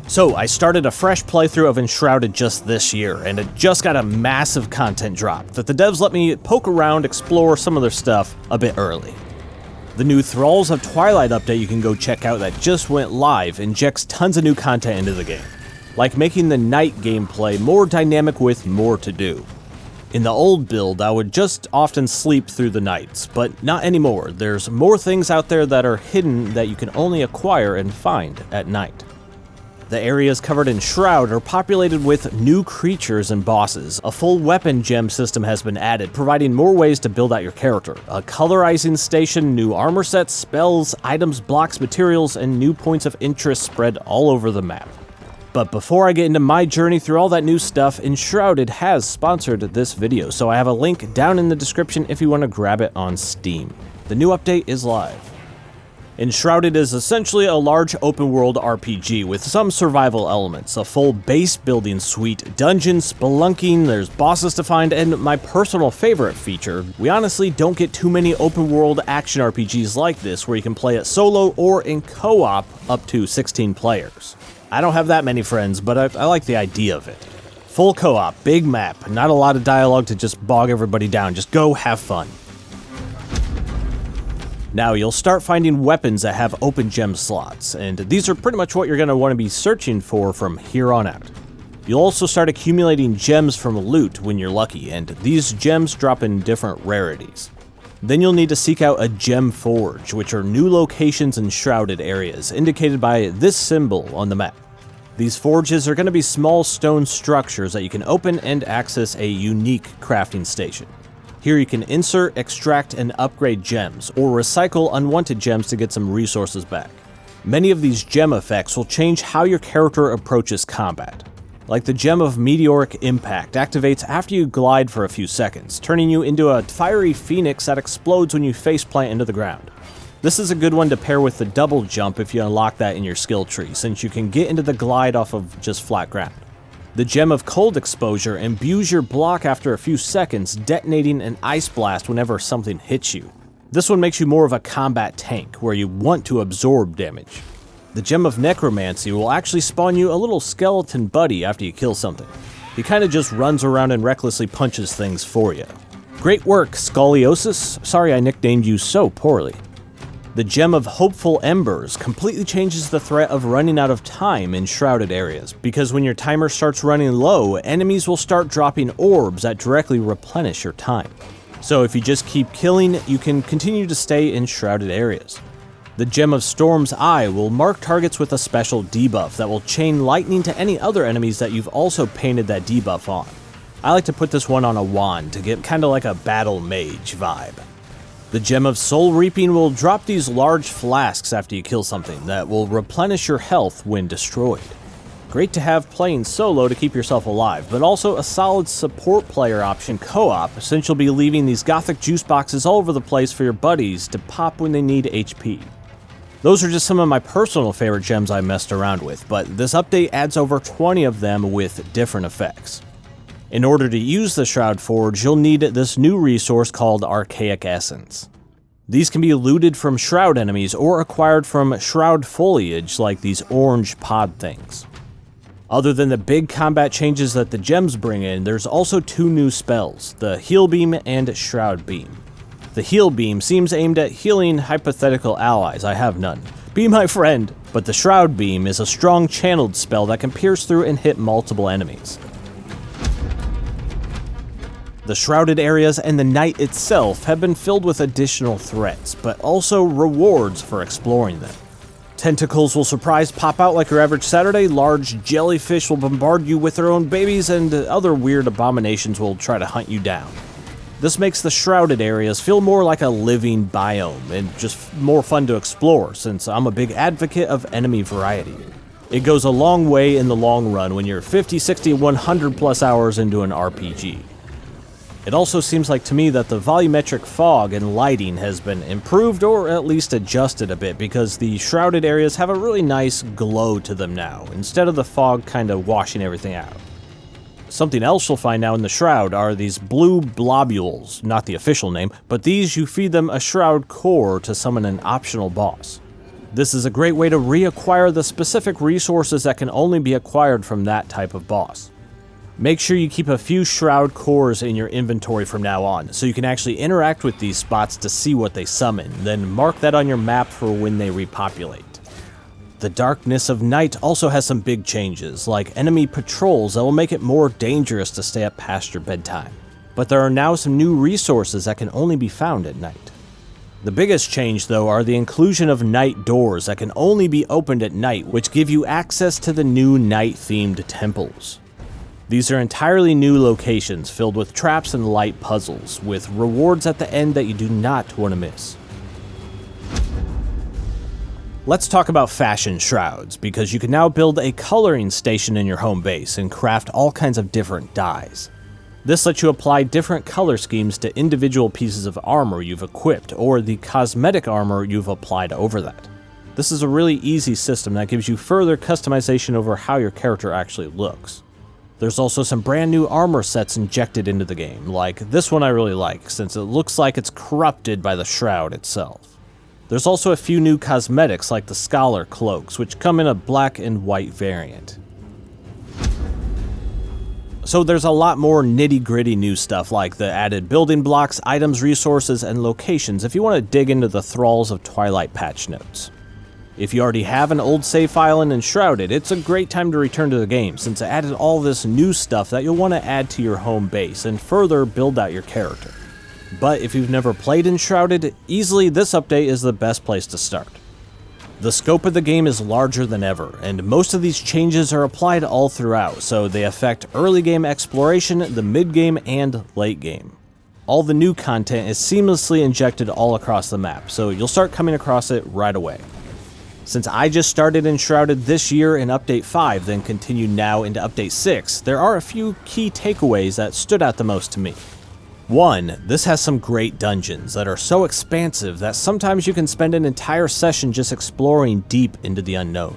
So I started a fresh playthrough of Enshrouded just this year, and it just got a massive content drop that the devs let me poke around, explore some of their stuff a bit early. The new Thralls of Twilight update you can go check out that just went live injects tons of new content into the game, like making the night gameplay more dynamic with more to do. In the old build, I would just often sleep through the nights, but not anymore. There's more things out there that are hidden that you can only acquire and find at night. The areas covered in Shroud are populated with new creatures and bosses. A full weapon gem system has been added, providing more ways to build out your character. A colorizing station, new armor sets, spells, items, blocks, materials, and new points of interest spread all over the map. But before I get into my journey through all that new stuff, Enshrouded has sponsored this video, so I have a link down in the description if you want to grab it on Steam. The new update is live. Enshrouded is essentially a large open-world RPG with some survival elements, a full base building suite, dungeons, spelunking, there's bosses to find, and my personal favorite feature, we honestly don't get too many open-world action RPGs like this where you can play it solo or in co-op up to 16 players. I don't have that many friends, but I like the idea of it. Full co-op, big map, not a lot of dialogue to just bog everybody down, just go have fun. Now, you'll start finding weapons that have open gem slots, and these are pretty much what you're going to want to be searching for from here on out. You'll also start accumulating gems from loot when you're lucky, and these gems drop in different rarities. Then you'll need to seek out a gem forge, which are new locations in shrouded areas, indicated by this symbol on the map. These forges are going to be small stone structures that you can open and access a unique crafting station. Here you can insert, extract, and upgrade gems, or recycle unwanted gems to get some resources back. Many of these gem effects will change how your character approaches combat. Like the Gem of Meteoric Impact activates after you glide for a few seconds, turning you into a fiery phoenix that explodes when you faceplant into the ground. This is a good one to pair with the double jump if you unlock that in your skill tree, since you can get into the glide off of just flat ground. The Gem of Cold Exposure imbues your block after a few seconds, detonating an ice blast whenever something hits you. This one makes you more of a combat tank, where you want to absorb damage. The Gem of Necromancy will actually spawn you a little skeleton buddy after you kill something. He kinda just runs around and recklessly punches things for you. Great work, Scoliosis. Sorry I nicknamed you so poorly. The Gem of Hopeful Embers completely changes the threat of running out of time in shrouded areas, because when your timer starts running low, enemies will start dropping orbs that directly replenish your time. So if you just keep killing, you can continue to stay in shrouded areas. The Gem of Storm's Eye will mark targets with a special debuff that will chain lightning to any other enemies that you've also painted that debuff on. I like to put this one on a wand to get kinda like a battle mage vibe. The Gem of Soul Reaping will drop these large flasks after you kill something that will replenish your health when destroyed. Great to have playing solo to keep yourself alive, but also a solid support player option co-op, since you'll be leaving these gothic juice boxes all over the place for your buddies to pop when they need HP. Those are just some of my personal favorite gems I messed around with, but this update adds over 20 of them with different effects. In order to use the Shroud Forge, you'll need this new resource called Archaic Essence. These can be looted from Shroud enemies or acquired from Shroud foliage like these orange pod things. Other than the big combat changes that the gems bring in, there's also two new spells, the Heal Beam and Shroud Beam. The Heal Beam seems aimed at healing hypothetical allies, I have none. Be my friend! But the Shroud Beam is a strong channeled spell that can pierce through and hit multiple enemies. The shrouded areas and the night itself have been filled with additional threats, but also rewards for exploring them. Tentacles will surprise pop out like your average Saturday, large jellyfish will bombard you with their own babies, and other weird abominations will try to hunt you down. This makes the shrouded areas feel more like a living biome, and just more fun to explore, since I'm a big advocate of enemy variety. It goes a long way in the long run when you're 50, 60, 100 plus hours into an RPG. It also seems like to me that the volumetric fog and lighting has been improved or at least adjusted a bit, because the shrouded areas have a really nice glow to them now, instead of the fog kind of washing everything out. Something else you'll find now in the Shroud are these blue blobules, not the official name, but these you feed them a Shroud core to summon an optional boss. This is a great way to reacquire the specific resources that can only be acquired from that type of boss. Make sure you keep a few shroud cores in your inventory from now on, so you can actually interact with these spots to see what they summon, then mark that on your map for when they repopulate. The darkness of night also has some big changes, like enemy patrols that will make it more dangerous to stay up past your bedtime. But there are now some new resources that can only be found at night. The biggest change, though, are the inclusion of night doors that can only be opened at night, which give you access to the new night-themed temples. These are entirely new locations filled with traps and light puzzles, with rewards at the end that you do not want to miss. Let's talk about fashion shrouds, because you can now build a coloring station in your home base and craft all kinds of different dyes. This lets you apply different color schemes to individual pieces of armor you've equipped, or the cosmetic armor you've applied over that. This is a really easy system that gives you further customization over how your character actually looks. There's also some brand new armor sets injected into the game, like this one I really like, since it looks like it's corrupted by the shroud itself. There's also a few new cosmetics like the Scholar cloaks, which come in a black and white variant. So there's a lot more nitty-gritty new stuff like the added building blocks, items, resources, and locations if you want to dig into the Thralls of Twilight patch notes. If you already have an old save file in Enshrouded, it's a great time to return to the game since it added all this new stuff that you'll want to add to your home base and further build out your character. But if you've never played Enshrouded, easily this update is the best place to start. The scope of the game is larger than ever, and most of these changes are applied all throughout, so they affect early game exploration, the mid game, and late game. All the new content is seamlessly injected all across the map, so you'll start coming across it right away. Since I just started Enshrouded this year in Update 5, then continued now into Update 6, there are a few key takeaways that stood out the most to me. 1. This has some great dungeons that are so expansive that sometimes you can spend an entire session just exploring deep into the unknown.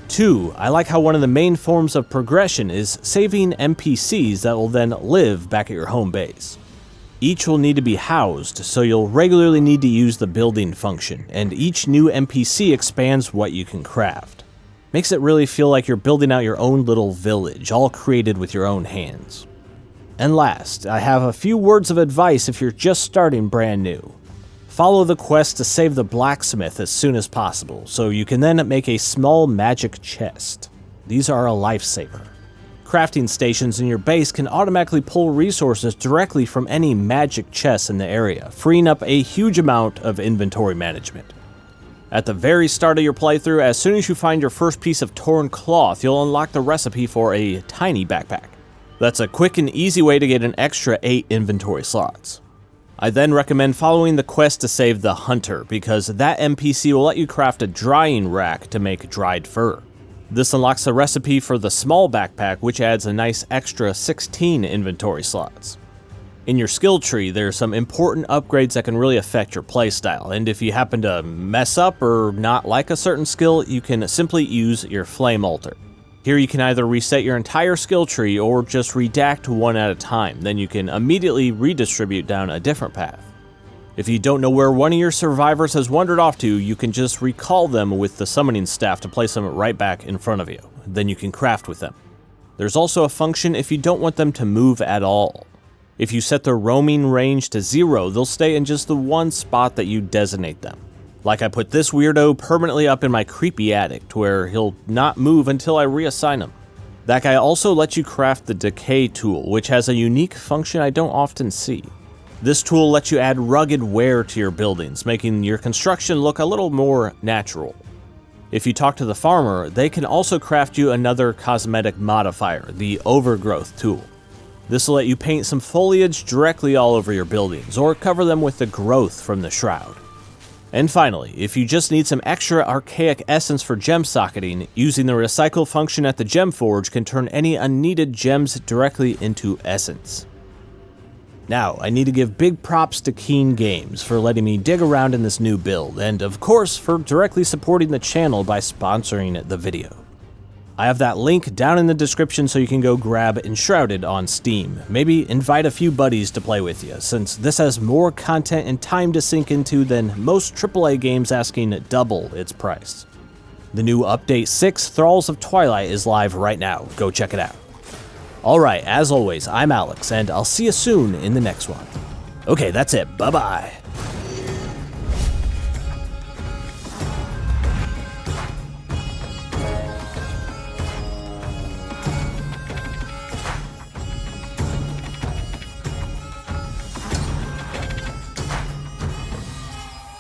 2. I like how one of the main forms of progression is saving NPCs that will then live back at your home base. Each will need to be housed, so you'll regularly need to use the building function, and each new NPC expands what you can craft. Makes it really feel like you're building out your own little village, all created with your own hands. And last, I have a few words of advice if you're just starting brand new. Follow the quest to save the blacksmith as soon as possible, so you can then make a small magic chest. These are a lifesaver. Crafting stations in your base can automatically pull resources directly from any magic chests in the area, freeing up a huge amount of inventory management. At the very start of your playthrough, as soon as you find your first piece of torn cloth, you'll unlock the recipe for a tiny backpack. That's a quick and easy way to get an extra 8 inventory slots. I then recommend following the quest to save the hunter, because that NPC will let you craft a drying rack to make dried fur. This unlocks the recipe for the small backpack, which adds a nice extra 16 inventory slots. In your skill tree, there are some important upgrades that can really affect your playstyle, and if you happen to mess up or not like a certain skill, you can simply use your flame altar. Here you can either reset your entire skill tree or just redact one at a time, then you can immediately redistribute down a different path. If you don't know where one of your survivors has wandered off to, you can just recall them with the summoning staff to place them right back in front of you. Then you can craft with them. There's also a function if you don't want them to move at all. If you set their roaming range to 0, they'll stay in just the one spot that you designate them. Like I put this weirdo permanently up in my creepy attic, to where he'll not move until I reassign him. That guy also lets you craft the decay tool, which has a unique function I don't often see. This tool lets you add rugged wear to your buildings, making your construction look a little more natural. If you talk to the farmer, they can also craft you another cosmetic modifier, the overgrowth tool. This will let you paint some foliage directly all over your buildings, or cover them with the growth from the shroud. And finally, if you just need some extra archaic essence for gem socketing, using the recycle function at the gem forge can turn any unneeded gems directly into essence. Now, I need to give big props to Keen Games for letting me dig around in this new build, and of course for directly supporting the channel by sponsoring the video. I have that link down in the description so you can go grab Enshrouded on Steam. Maybe invite a few buddies to play with you, since this has more content and time to sink into than most AAA games asking double its price. The new Update 6 Thralls of Twilight is live right now. Go check it out. Alright, as always, I'm Alex, and I'll see you soon in the next one. Okay, that's it. Bye-bye.